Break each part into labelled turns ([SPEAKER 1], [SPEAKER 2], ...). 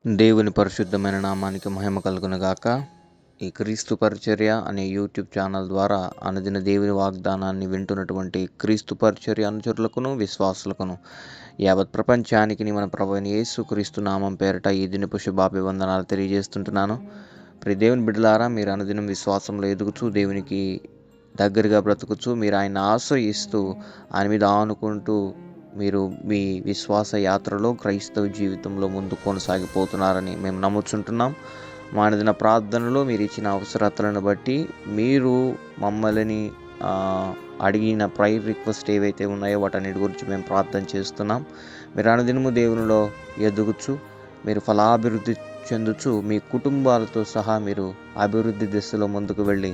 [SPEAKER 1] దేవుని పరిశుద్ధమైన నామానికి మహిమ కలుగునుగాక. ఈ క్రీస్తు పరిచర్య అనే యూట్యూబ్ ఛానల్ ద్వారా అనుదిన దేవుని వాగ్దానాన్ని వింటున్నటువంటి క్రీస్తు పరిచర్య అనుచరులకును విశ్వాసులకును యావత్ ప్రపంచానికి మన ప్రభువైన యేసు క్రీస్తు నామం పేరట ఈ దినపు శుభాభివందనాలు తెలియజేస్తుంటున్నాను. ప్రియ దేవుని బిడ్డలారా, మీరు అనుదినం విశ్వాసంలో ఎదుగుతూ దేవునికి దగ్గరగా బ్రతుకుతూ మీరు ఆయన ఆశ్రయిస్తూ ఆయన మీద ఆనుకుంటూ మీరు మీ విశ్వాస యాత్రలో క్రైస్తవ జీవితంలో ముందు కొనసాగిపోతున్నారని మేము నమ్ముచుంటున్నాం. మా అనుదిన ప్రార్థనలో మీరు ఇచ్చిన అవసరతలను బట్టి మీరు మమ్మల్ని అడిగిన ప్రైర్ రిక్వెస్ట్ ఏవైతే ఉన్నాయో వాటన్నిటి గురించి మేము ప్రార్థన చేస్తున్నాం. మీరు అనుదినము దేవునిలో ఎదుగుచు మీరు ఫలాభివృద్ధి చెందుచు మీ కుటుంబాలతో సహా మీరు అభివృద్ధి దిశలో ముందుకు వెళ్ళి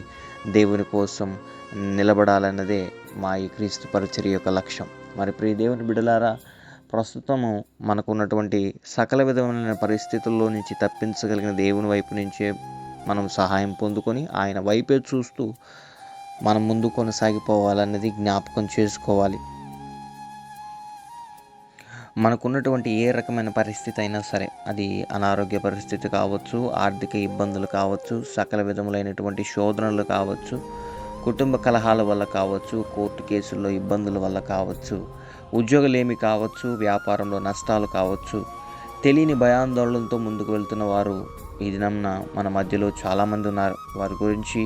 [SPEAKER 1] దేవుని కోసం నిలబడాలన్నదే మా ఈ క్రీస్తు పరిచర్య యొక్క లక్ష్యం. మరి ప్రియ దేవుని బిడ్డలారా, ప్రస్తుతము మనకున్నటువంటి సకల విధమైన పరిస్థితుల్లో నుంచి తప్పించగలిగిన దేవుని వైపు నుంచే మనం సహాయం పొందుకొని ఆయన వైపే చూస్తూ మనం ముందు కొనసాగిపోవాలన్నది జ్ఞాపకం చేసుకోవాలి. మనకున్నటువంటి ఏ రకమైన పరిస్థితి అయినా సరే, అది అనారోగ్య పరిస్థితి కావచ్చు, ఆర్థిక ఇబ్బందులు కావచ్చు, సకల విధములైనటువంటి శోధనలు కావచ్చు, కుటుంబ కలహాల వల్ల కావచ్చు, కోర్టు కేసుల్లో ఇబ్బందుల వల్ల కావచ్చు, ఉద్యోగలేమి కావచ్చు, వ్యాపారంలో నష్టాలు కావచ్చు, తెలియని భయాందోళనలతో ముందుకు వెళ్తున్న వారు ఈ దినంన మన మధ్యలో చాలామంది ఉన్నారు. వారి గురించి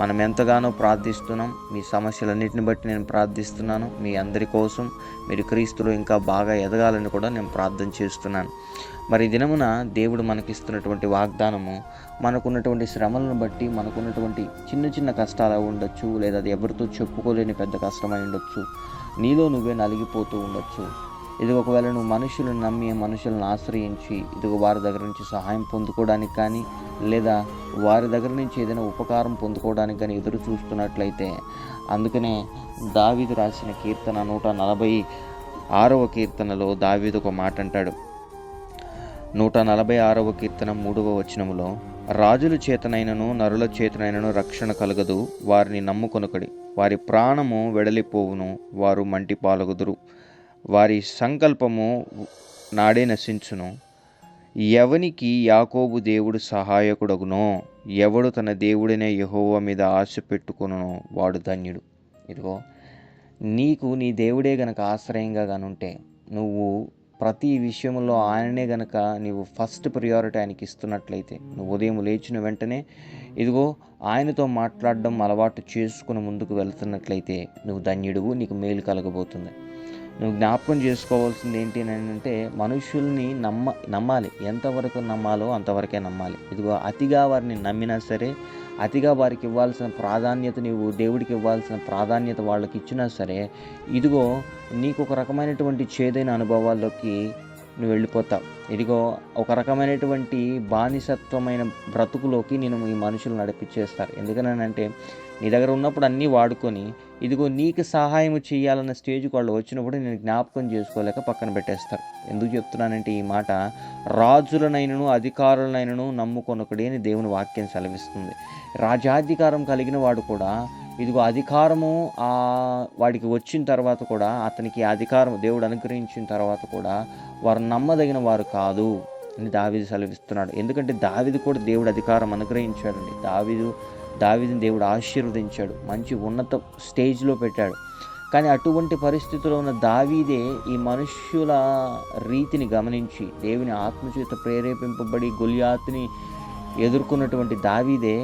[SPEAKER 1] మనం ఎంతగానో ప్రార్థిస్తున్నాం. మీ సమస్యలన్నిటిని బట్టి నేను ప్రార్థిస్తున్నాను. మీ అందరి కోసం మీరు క్రీస్తులో ఇంకా బాగా ఎదగాలని కూడా నేను ప్రార్థన చేస్తున్నాను. మరి దినమున దేవుడు మనకిస్తున్నటువంటి వాగ్దానము, మనకున్నటువంటి శ్రమలను బట్టి మనకున్నటువంటి చిన్న చిన్న కష్టాలు ఉండొచ్చు, లేదా అది ఎవరితో చెప్పుకోలేని పెద్ద కష్టమై ఉండొచ్చు, నీలో నువ్వే నలిగిపోతూ ఉండొచ్చు. ఇది ఒకవేళ నువ్వు మనుషులను నమ్మి మనుషులను ఆశ్రయించి ఇదిగో వారి దగ్గర నుంచి సహాయం పొందుకోవడానికి కానీ, లేదా వారి దగ్గర నుంచి ఏదైనా ఉపకారం పొందుకోవడానికి కానీ ఎదురు చూస్తున్నట్లయితే, అందుకనే దావీదు రాసిన కీర్తన 146వ కీర్తనలో దావీదు ఒక మాట అంటాడు. 146వ కీర్తన 3వ వచనములో, రాజుల చేతనైనను నరుల చేతనైనను రక్షణ కలగదు, వారిని నమ్ముకొనకడి. వారి ప్రాణము వెడలిపోవును, వారు మంటి పాలగుదురు. వారి సంకల్పము నాడే నశించును. ఎవనికి యాకోబు దేవుడు సహాయకుడగునో, ఎవడు తన దేవుడినే యెహోవా మీద ఆశ పెట్టుకొనునో వాడు ధన్యుడు. ఇదిగో, నీకు నీ దేవుడే గనక ఆశ్రయంగా గనుంటే, నువ్వు ప్రతి విషయంలో ఆయననే గనక నీవు ఫస్ట్ ప్రియారిటీ ఆయనకి ఇస్తున్నట్లయితే, నువ్వు ఉదయం లేచిన వెంటనే ఇదిగో ఆయనతో మాట్లాడడం అలవాటు చేసుకుని ముందుకు వెళ్తున్నట్లయితే నువ్వు ధన్యుడువు, నీకు మేలు కలగబోతుంది. నువ్వు జ్ఞాపకం చేసుకోవాల్సింది ఏంటి అంటే, మనుషుల్ని నమ్మాలి. ఎంతవరకు నమ్మాలో అంతవరకే నమ్మాలి. ఇదిగో అతిగా వారిని నమ్మినా సరే, అతిగా వారికి ఇవ్వాల్సిన ప్రాధాన్యత, నీవు దేవుడికి ఇవ్వాల్సిన ప్రాధాన్యత వాళ్ళకి ఇచ్చినా సరే, ఇదిగో నీకు ఒక రకమైనటువంటి చేదైన అనుభవాల్లోకి నువ్వు వెళ్ళిపోతావు. ఇదిగో ఒక రకమైనటువంటి బానిసత్వమైన బ్రతుకులోకి నేను ఈ మనుషులు నడిపించేస్తారు. ఎందుకనంటే, నీ దగ్గర ఉన్నప్పుడు అన్నీ వాడుకొని ఇదిగో నీకు సహాయం చేయాలన్న స్టేజ్కి వాళ్ళు వచ్చినప్పుడు నేను జ్ఞాపకం చేసుకోలేక పక్కన పెట్టేస్తారు. ఎందుకు చెప్తున్నానంటే, ఈ మాట రాజులనైనను అధికారులనైనను నమ్ముకొనకడి అని దేవుని వాక్యం సెలవిస్తుంది. రాజాధికారం కలిగిన వాడు కూడా ఇదిగో అధికారము వాడికి వచ్చిన తర్వాత కూడా, అతనికి అధికారం దేవుడు అనుగ్రహించిన తర్వాత కూడా వారు నమ్మదగిన వారు కాదు అని దావీదు సెలవిస్తున్నాడు. ఎందుకంటే దావీదు కూడా దేవుడు అధికారం అనుగ్రహించాడండి. దావీదుని దేవుడు ఆశీర్వదించాడు, మంచి ఉన్నత స్టేజ్లో పెట్టాడు. కానీ అటువంటి పరిస్థితిలో ఉన్న దావీదే ఈ మనుష్యుల రీతిని గమనించి దేవుని ఆత్మచేత ప్రేరేపింపబడి గొలియాతుని ఎదుర్కొన్నటువంటి దావీదే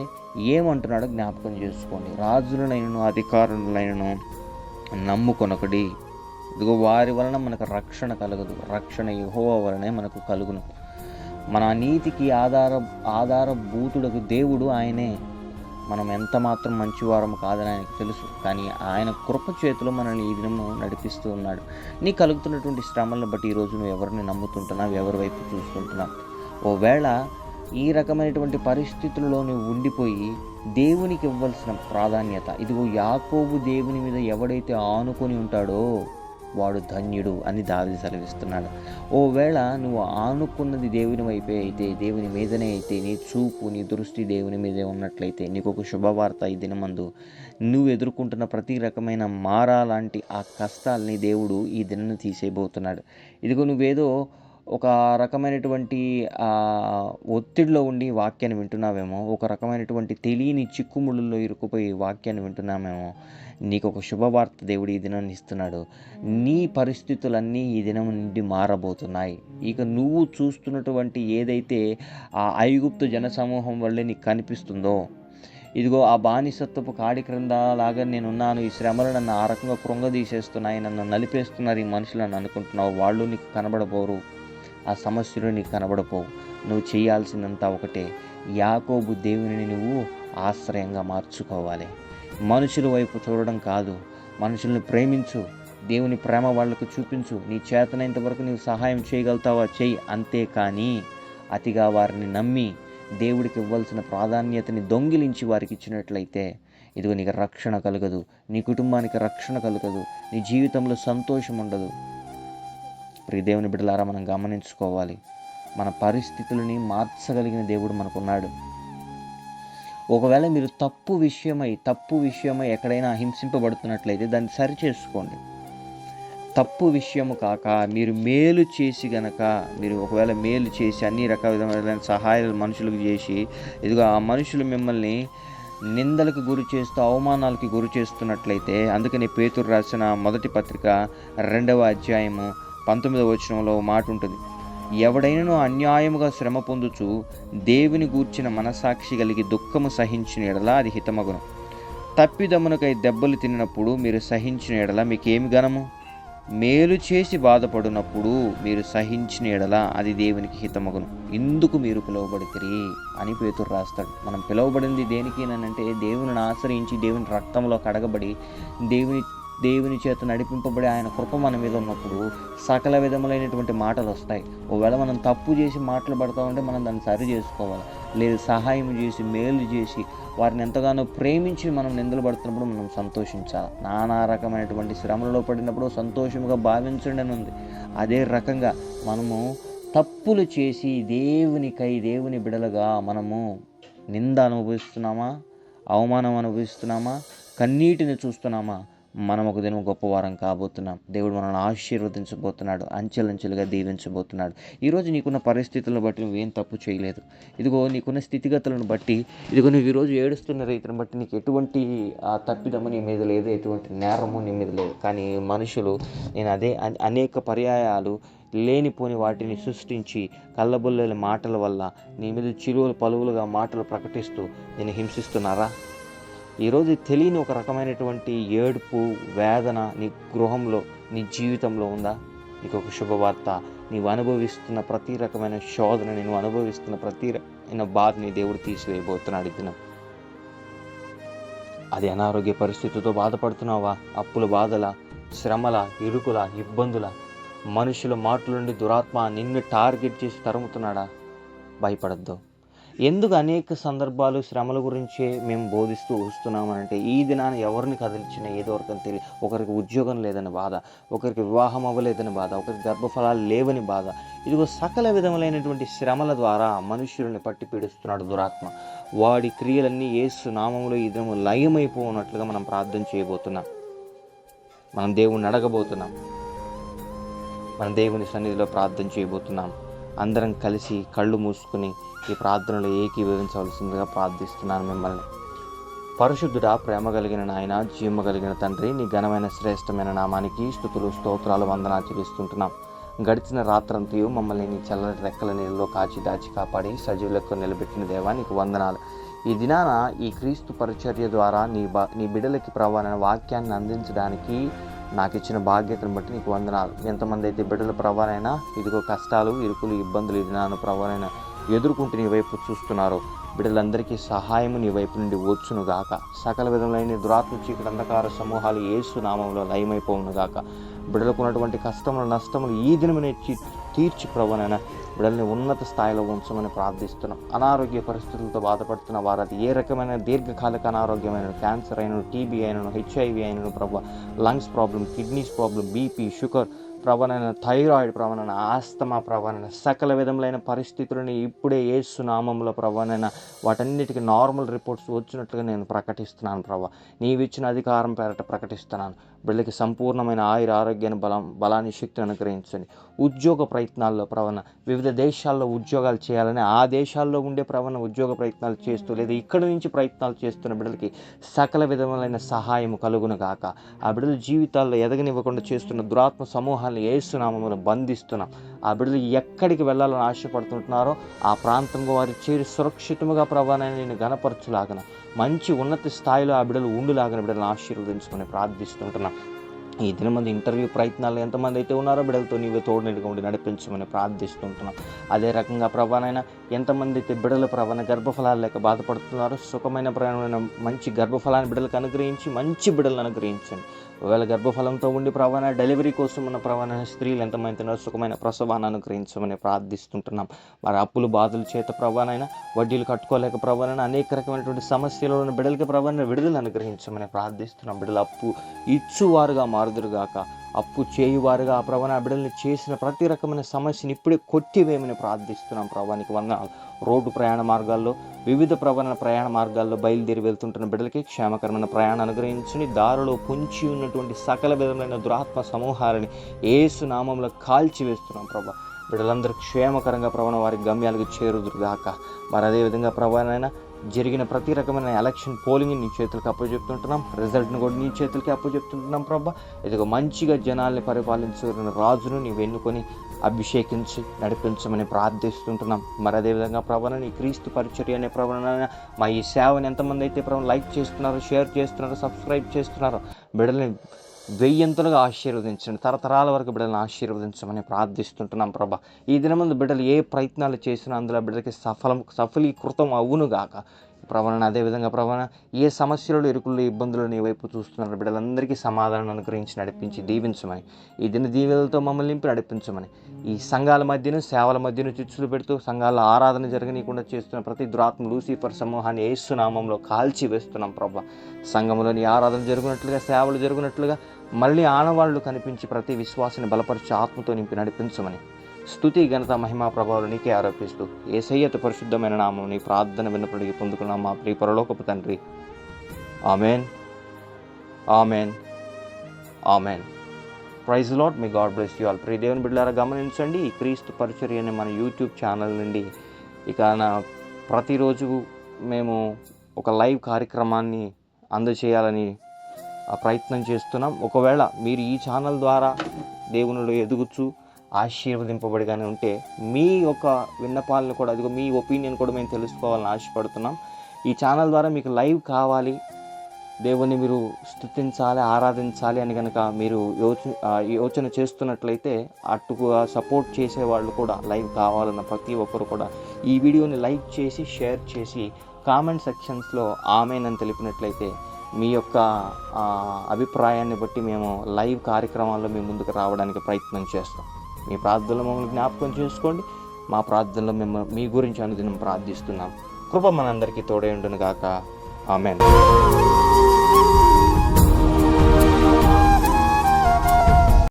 [SPEAKER 1] ఏమంటున్నాడో జ్ఞాపకం చేసుకోండి. రాజులనైనను అధికారులైనను నమ్ముకొనకడి. ఇదిగో వారి వలన మనకు రక్షణ కలగదు, రక్షణ యెహోవా వలనే మనకు కలుగును. మన నీతికి ఆధారభూతుడకు దేవుడు ఆయనే. మనం ఎంత మాత్రం మంచివారము కాదని ఆయనకు తెలుసు. కానీ ఆయన కృప చేతిలో మనల్ని ఈ దినము నడిపిస్తూ ఉన్నాడు. నీకు కలుగుతున్నటువంటి శ్రమలను బట్టి ఈరోజు నువ్వు ఎవరిని నమ్ముతుంటున్నావు, ఎవరి వైపు చూస్తుంటున్నావు? ఓవేళ ఈ రకమైనటువంటి పరిస్థితులలో నువ్వు ఉండిపోయి దేవునికి ఇవ్వాల్సిన ప్రాధాన్యత, ఇదిగో యాకోబు దేవుని మీద ఎవడైతే ఆనుకొని ఉంటాడో వాడు ధన్యుడు అని దావీదు సెలవిస్తున్నాడు. ఓవేళ నువ్వు ఆనుకున్నది దేవుని వైపే అయితే, దేవుని మీదనే అయితే, నీ చూపు నీ దృష్టి దేవుని మీదే ఉన్నట్లయితే, నీకు ఒక శుభవార్త ఈ దినమందు. నువ్వు ఎదుర్కొంటున్న ప్రతి రకమైన మారా లాంటి ఆ కష్టాలని దేవుడు ఈ దినను తీసేయబోతున్నాడు. ఇదిగో నువ్వేదో ఒక రకమైనటువంటి ఒత్తిడిలో ఉండి వాక్యాన్ని వింటున్నావేమో, ఒక రకమైనటువంటి తెలియని చిక్కుముళ్ళలో ఇరుక్కుపోయి వాక్యాన్ని వింటున్నామేమో, నీకొక శుభవార్త దేవుడు ఈ దినాన్ని ఇస్తున్నాడు. నీ పరిస్థితులన్నీ ఈ దినం నుండి మారబోతున్నాయి. ఇక నువ్వు చూస్తున్నటువంటి ఏదైతే ఆ ఐగుప్తు జనసమూహం వల్లే నీకు కనిపిస్తుందో, ఇదిగో ఆ బానిసత్వపు కాడి క్రింద లాగా నేనున్నాను, ఈ శ్రమలు నన్ను ఆ రకంగా కృంగదీసేస్తున్నాయి, నన్ను నలిపేస్తున్నారు ఈ మనుషులు అని అనుకుంటున్నావు. వాళ్ళు నీకు కనబడబోరు, ఆ సమస్యలు నీకు కనబడపోవు. నువ్వు చేయాల్సిందంతా ఒకటే, యాకోబు దేవునిని నువ్వు ఆశ్రయంగా మార్చుకోవాలి. మనుషుల వైపు చూడడం కాదు, మనుషుల్ని ప్రేమించు, దేవుని ప్రేమ వాళ్లకు చూపించు. నీ చేతనైనంత వరకు నీవు సహాయం చేయగలుగుతావా చెయ్యి, అంతేకాని అతిగా వారిని నమ్మి దేవుడికి ఇవ్వాల్సిన ప్రాధాన్యతని దొంగిలించి వారికి ఇచ్చినట్లయితే ఇదిగో నీకు రక్షణ కలగదు, నీ కుటుంబానికి రక్షణ కలగదు, నీ జీవితంలో సంతోషం ఉండదు. ప్రియ దేవుని బిడ్డలారా, మనం గమనించుకోవాలి, మన పరిస్థితులని మార్చగలిగిన దేవుడు మనకున్నాడు. ఒకవేళ మీరు తప్పు విషయమై ఎక్కడైనా హింసింపబడుతున్నట్లయితే దాన్ని సరి చేసుకోండి. తప్పు విషయము కాక మీరు మేలు చేసి గనక, మీరు ఒకవేళ మేలు చేసి అన్ని రకాల సహాయాలు మనుషులకు చేసి, ఇదిగో ఆ మనుషులు మిమ్మల్ని నిందలకు గురి చేస్తూ అవమానాలకి గురి చేస్తున్నట్లయితే, అందుకని పేతురు రాసిన మొదటి పత్రిక 2వ అధ్యాయము 19వ వచనంలో మాట ఉంటుంది, ఎవడైనను అన్యాయముగా శ్రమ పొందుచు దేవుని గూర్చిన మనసాక్షి కలిగి దుఃఖము సహించిన ఎడల అది హితమగును. తప్పిదమునకై దెబ్బలు తిన్నప్పుడు మీరు సహించిన ఎడల మీకేమి గనము? మేలు చేసి బాధపడినప్పుడు మీరు సహించిన ఎడల అది దేవునికి హితమగును. ఇందుకు మీరు పిలువబడితిరి అని పేతురు రాస్తాడు. మనం పిలువబడింది దేనికేనంటే, దేవుని ఆశ్రయించి దేవుని రక్తంలో కడగబడి దేవుని చేత నడిపింపబడి ఆయన కృప మన మీద ఉన్నప్పుడు సకల విధములైనటువంటి మాటలు వస్తాయి. ఒకవేళ మనం తప్పు చేసి మాటలు పడతామంటే మనం దాన్ని సరి చేసుకోవాలి. లేదు, సహాయం చేసి మేలు చేసి వారిని ఎంతగానో ప్రేమించి మనం నిందలు పడుతున్నప్పుడు మనం సంతోషించాలి. నానా రకమైనటువంటి శ్రమలలో పడినప్పుడు సంతోషంగా భావించండి అని ఉంది. అదే రకంగా మనము తప్పులు చేసి దేవుని బిడలుగా మనము నింద అనుభవిస్తున్నామా, అవమానం అనుభవిస్తున్నామా, కన్నీటిని చూస్తున్నామా, మనం ఒక దినం గొప్పవారం కాబోతున్నాం. దేవుడు మనల్ని ఆశీర్వదించబోతున్నాడు, అంచెలంచెలుగా దీవించబోతున్నాడు. ఈరోజు నీకున్న పరిస్థితులను బట్టి నువ్వేం తప్పు చేయలేదు. ఇదిగో నీకున్న స్థితిగతులను బట్టి, ఇదిగో నువ్వు ఈరోజు ఏడుస్తున్న రీతిని బట్టి నీకు ఎటువంటి తప్పిదము నీ మీద లేదు, ఎటువంటి నేరము నీ మీద లేదు. కానీ మనుషులు అనేక పర్యాయాలు లేనిపోని వాటిని సృష్టించి కళ్ళబొల్లల మాటల వల్ల నీ మీద చిరువులు పలువులుగా మాటలు ప్రకటిస్తూ నేను హింసిస్తున్నారా? ఈరోజు తెలియని ఒక రకమైనటువంటి ఏడుపు, వేదన నీ గృహంలో, నీ జీవితంలో ఉందా? నీకు ఒక శుభవార్త, నీవు అనుభవిస్తున్న ప్రతి రకమైన శోధన, నేను అనుభవిస్తున్న ప్రతి రకమైన బాధని దేవుడు తీసివేయబోతున్నాడు ఈ దినం. అది అనారోగ్య పరిస్థితితో బాధపడుతున్నావా? అప్పుల బాధల, శ్రమల, ఇరుకుల, ఇబ్బందుల, మనుషుల మాటల నుండి దురాత్మ నిన్ను టార్గెట్ చేసి తరుముతున్నాడా? భయపడద్దు. ఎందుకు అనేక సందర్భాలు శ్రమల గురించే మేము బోధిస్తూ వస్తున్నామనంటే, ఈ దినాన్ని ఎవరిని కదిలించినా ఏదో ఒకరికి తెలియదు. ఒకరికి ఉద్యోగం లేదని బాధ, ఒకరికి వివాహం అవ్వలేదని బాధ, ఒకరికి గర్భఫలాలు లేవని బాధ. ఇదిగో సకల విధములైనటువంటి శ్రమల ద్వారా మనుష్యుల్ని పట్టి పీడిస్తున్నాడు దురాత్మ. వాడి క్రియలన్నీ యేసు నామములో ఈ దినము లయమైపోనట్లుగా మనం ప్రార్థన చేయబోతున్నాం. మనం దేవుణ్ణి అడగబోతున్నాం, మన దేవుని సన్నిధిలో ప్రార్థన చేయబోతున్నాం. అందరం కలిసి కళ్ళు మూసుకుని ఈ ప్రార్థనలో ఏకీభవించవలసిందిగా ప్రార్థిస్తున్నాను మిమ్మల్ని. పరిశుద్ధుడా, ప్రేమ కలిగిన నాయన, జీవ కలిగిన తండ్రి, నీ ఘనమైన శ్రేష్టమైన నామానికి స్తుతులు, స్తోత్రాలు, వందనాలు చెల్లిస్తుంటున్నాం. గడిచిన రాత్రంతయు మమ్మల్ని నీ చల్లటి రెక్కల నీళ్ళలో దాచి కాపాడి సజీవులకు నిలబెట్టిన దేవా నీకు వందనాలు. ఈ దినాన ఈ క్రీస్తు పరిచర్య ద్వారా నీ బిడ్డలకి ప్రవాహన వాక్యాన్ని అందించడానికి నాకు ఇచ్చిన బాధ్యతను బట్టి నీకు వందనాలు. ఎంతమంది అయితే బిడ్డల ప్రవాహనైనా ఇదిగో కష్టాలు, ఇరుకులు, ఇబ్బందులు ఈ దినాన ప్రవాహనైనా ఎదుర్కొంటూ నీ వైపు చూస్తున్నారు. బిడ్డలందరికీ సహాయము నీ వైపు నుండి వచ్చునుగాక. సకల విధములైన దురాత్మ చీకటి అంధకార సమూహాలు యేసు నామములో లయమైపోవునుగాక. బిడ్డలకు ఉన్నటువంటి కష్టములు, నష్టములు ఈ దినమునే తీర్చి ప్రభువైనా బిడ్డల్ని ఉన్నత స్థాయిలో ఉంచమని ప్రార్థిస్తున్నాం. అనారోగ్య పరిస్థితులతో బాధపడుతున్న వారు, అది ఏ రకమైన దీర్ఘకాలిక అనారోగ్యమైన, క్యాన్సర్ అయినను, టీబీ అయినను, హెచ్ఐవి అయినను ప్రభు, lungs problem, kidneys problem, BP, sugar ప్రభానైన, థైరాయిడ్ ప్రభానైన, ఆస్తమా ప్రభానైన, సకల విధములైన పరిస్థితులని ఇప్పుడే యేసు నామములో ప్రభానైనా వాటన్నిటికీ నార్మల్ రిపోర్ట్స్ వచ్చినట్లుగా నేను ప్రకటిస్తున్నాను ప్రభా. నీవిచ్చిన అధికారం పేరట ప్రకటిస్తున్నాను. బిడ్డలకి సంపూర్ణమైన ఆరోగ్యాన్ని బలాన్ని శక్తిని అనుగ్రహించండి. ఉద్యోగ ప్రయత్నాల్లో ప్రవణ వివిధ దేశాల్లో ఉద్యోగాలు చేయాలని ఆ దేశాల్లో ఉండే ప్రవణ ఉద్యోగ ప్రయత్నాలు చేస్తూ లేదా ఇక్కడ నుంచి ప్రయత్నాలు చేస్తున్న బిడ్డలకి సకల విధములైన సహాయం కలుగును గాక. ఆ బిడ్డల జీవితాల్లో ఎదగనివ్వకుండా చేస్తున్న దురాత్మ సమూహాన్ని యేసు నామములో బంధిస్తున్నాం. ఆ బిడ్డలు ఎక్కడికి వెళ్ళాలని ఆశపడుతుంటున్నారో ఆ ప్రాంతంలో వారు చేరి సురక్షితముగా ప్రభావాన్ని నేను గణపరచులాగన మంచి ఉన్నత స్థాయిలో ఆ బిడ్డలు ఉండులాగన బిడ్డలను ఆశీర్వదించుకొని ప్రార్థిస్తుంటున్నాం. ఈ దినమంది ఇంటర్వ్యూ ప్రయత్నాలు ఎంతమంది అయితే ఉన్నారో బిడ్డలతో నీవే తోడునిడిగా ఉండి నడిపించమని ప్రార్థిస్తుంటున్నాం. అదే రకంగా ప్రభానైనా ఎంతమంది అయితే బిడ్డల ప్రభాన గర్భఫలాలు లేక బాధపడుతున్నారో సుఖమైన ప్రయాణమైన మంచి గర్భఫలాన్ని బిడ్డలకు అనుగ్రహించి మంచి బిడ్డలను అనుగ్రహించండి. ఒకవేళ గర్భఫలంతో ఉండి ప్రభాన డెలివరీ కోసం ఉన్న ప్రభాన స్త్రీలు ఎంతమంది ఉన్నారో సుఖమైన ప్రసవాన్ని అనుగ్రహించమని ప్రార్థిస్తుంటున్నాం. మరి అప్పులు బాధల చేత ప్రభానైనా వడ్డీలు కట్టుకోలేక ప్రభానైనా అనేక రకమైనటువంటి సమస్యలు ఉన్న బిడ్డలకి ప్రభాన విడుదల అనుగ్రహించమని ప్రార్థిస్తున్నాం. బిడ్డలు అప్పు ఇచ్చువారుగా మారుదురుగాక, అప్పు చేయువారుగా ఆ ప్రభాన బిడ్డల్ని చేసిన ప్రతి రకమైన సమస్యని ఇప్పుడే కొట్టివేయమని ప్రార్థిస్తున్నాం. ప్రభానికి వందనాలు. రోడ్డు ప్రయాణ మార్గాల్లో వివిధ ప్రయాణ మార్గాల్లో బయలుదేరి వెళ్తుంటున్న బిడ్డలకి క్షేమకరమైన ప్రయాణం అనుగ్రహించుని దారిలో పొంచి ఉన్నటువంటి సకల విధమైన దురాత్మ సమూహాలని యేసు నామంలో కాల్చివేస్తున్నాం. ప్రభా బిడ్డలందరూ క్షేమకరంగా ప్రభావం వారి గమ్యాలకు చేరుదురుగాక. మరి అదేవిధంగా ప్రభానైనా జరిగిన ప్రతి రకమైన ఎలక్షన్ పోలింగ్ నీ చేతులకు అప్పచెప్తుంటున్నాం. రిజల్ట్ని కూడా నీ చేతులకి అప్పచెప్తుంటున్నాం. ప్రభా ఇదిగో మంచిగా జనాల్ని పరిపాలించుకున్న రాజును నీవు ఎన్నుకొని అభిషేకించి నడిపించమని ప్రార్థిస్తుంటున్నాం. మరి అదేవిధంగా ప్రభావం నీ క్రీస్తు పరిచర్య అనే ప్రభావం మా ఈ సేవని ఎంతమంది అయితే ప్రభావం లైక్ చేస్తున్నారో, షేర్ చేస్తున్నారో, సబ్స్క్రైబ్ చేస్తున్నారో బిడ్డల్ని వెయ్యంతలుగా ఆశీర్వదించండి. తరతరాల వరకు బిడ్డలను ఆశీర్వదించమని ప్రార్థిస్తుంటున్నాం. ప్రభా ఈ దినమందు బిడ్డలు ఏ ప్రయత్నాలు చేసినా అందులో బిడ్డలకి సఫలీకృతం అవునుగాక. ప్రవణ అదేవిధంగా ప్రవణ ఏ సమస్యలు ఇరుకులు ఇబ్బందులు నీ వైపు చూస్తున్నారు బిడ్డలందరికీ సమాధానం అనుగ్రహించి నడిపించి దీవించమని, ఈ దిన దీవెలతో మమ్మల్ని నింపి నడిపించమని, ఈ సంఘాల మధ్యను సేవల మధ్యను చిచ్చులు పెడుతూ సంఘాల ఆరాధన జరగనీయకుండా చేస్తున్న ప్రతి దురాత్మ లూసిఫర్ సమూహాన్ని యేసు నామంలో కాల్చి వేస్తున్నాం. ప్రభా సంఘంలోని ఆరాధన జరుగునట్లుగా సేవలు జరుగునట్లుగా మళ్ళీ ఆనవాళ్లు కనిపించి ప్రతి విశ్వాసాన్ని బలపరిచి ఆత్మతో నింపి నడిపించమని స్తుతి ఘనత మహిమా ప్రభావాలు నీకే ఆరోపిస్తూ యేసయ్య పరిశుద్ధమైన నామం నీ ప్రార్థన విన్నపడికి పొందుకున్నాం మా ప్రియ పరలోకపు తండ్రి. Amen, amen, amen. Praise Lord. మీ గాడ్ బ్లెస్ యూ ఆల్. ప్రియ దేవుని బిడ్డలారా గమనించండి, ఈ క్రీస్తు పరిచర్య అనే మన యూట్యూబ్ ఛానల్ నుండి ఇక ప్రతిరోజు మేము ఒక లైవ్ కార్యక్రమాన్ని అందజేయాలని ప్రయత్నం చేస్తున్నాం. ఒకవేళ మీరు ఈ ఛానల్ ద్వారా దేవునిలో ఎదుగుచూ ఆశీర్వదింపబడిగానే ఉంటే మీ యొక్క విన్నపాలను కూడా అదిగో మీ ఒపీనియన్ కూడా మేము తెలుసుకోవాలని ఆశపడుతున్నాం. ఈ ఛానల్ ద్వారా మీకు లైవ్ కావాలి, దేవుని మీరు స్తుతించాలి, ఆరాధించాలి అని కనుక మీరు యోచన చేస్తున్నట్లయితే అటుగా సపోర్ట్ చేసేవాళ్ళు కూడా లైవ్ కావాలన్న ప్రతి ఒక్కరు కూడా ఈ వీడియోని లైక్ చేసి షేర్ చేసి కామెంట్ సెక్షన్స్లో ఆమెన్ అని తెలిపినట్లయితే మీ యొక్క అభిప్రాయాన్ని బట్టి మేము లైవ్ కార్యక్రమాల్లో మీ ముందుకు రావడానికి ప్రయత్నం చేస్తాం. మీ ప్రార్థనలో మమ్మల్ని జ్ఞాపకం చేసుకోండి. మా ప్రార్థనలో మేము మీ గురించి అనుదినం ప్రార్థిస్తున్నాం. కృప మనందరికీ తోడై ఉండును గాక. ఆమెన్.